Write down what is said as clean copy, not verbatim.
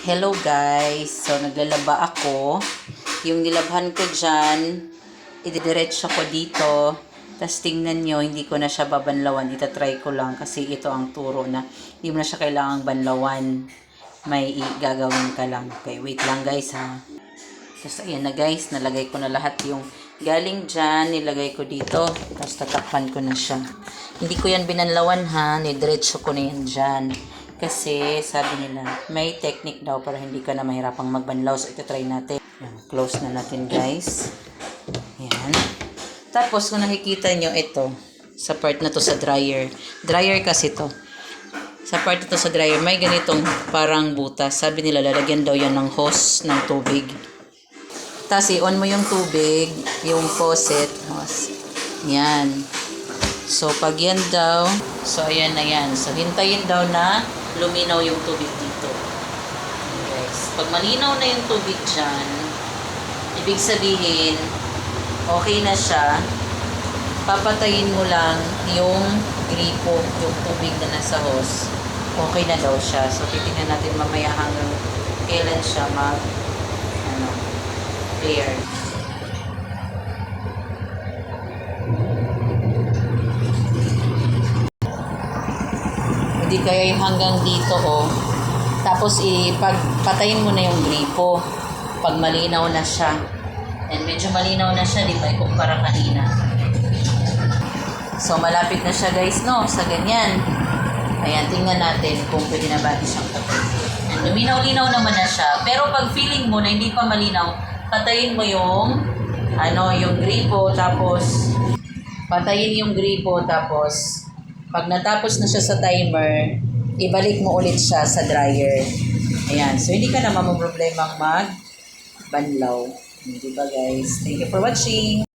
Hello guys! So naglalaba ako. Yung nilabhan ko dyan, ididiretso ko dito. Tapos tingnan nyo, hindi ko na siya babanlawan. Itatry ko lang kasi ito ang turo na hindi mo na siya kailangang banlawan. May gagawin ka lang. Okay, wait lang guys ha. Tapos ayan na guys, nalagay ko na lahat yung galing dyan. Nilagay ko dito. Tapos tatakpan ko na siya. Hindi ko yan binanlawan ha. Nidiretso ko na yan dyan. Kasi sabi nila, may technique daw para hindi ka na mahirapang magbanlaw. So, ito try natin. Yan, close na natin guys. Yan. Tapos, kung nakikita nyo ito, sa part na to sa dryer. Dryer kasi to. Sa part na to sa dryer, may ganitong parang butas. Sabi nila, lalagyan daw yan ng hose ng tubig. Tapos, i-on mo yung tubig, yung faucet. Hose. Yan. So, pag yan daw, so, ayan na yan. So, hintayin daw na luminaw yung tubig dito. Guys, pag malinaw na yung tubig dyan, ibig sabihin, okay na siya. Papatayin mo lang yung gripo, yung tubig na nasa hose. Okay na daw siya. So, titingnan natin mamaya hanggang kailan siya clear. Hindi kaya yung hanggang dito Tapos patayin mo na yung gripo pag malinaw na siya. And medyo malinaw na siya, di ba? Ikumpara kanina. So malapit na siya guys, no? Sa ganyan. Ayan, tingnan natin kung pwede na ba siyang patayin. And luminaw-linaw naman na siya. Pero pag feeling mo na hindi pa malinaw, patayin mo yung yung gripo, tapos patayin yung gripo, tapos pag natapos na siya sa timer, ibalik mo ulit siya sa dryer. Ayan. So, hindi ka na mamumroblemang mag-banlaw. Diba guys? Thank you for watching.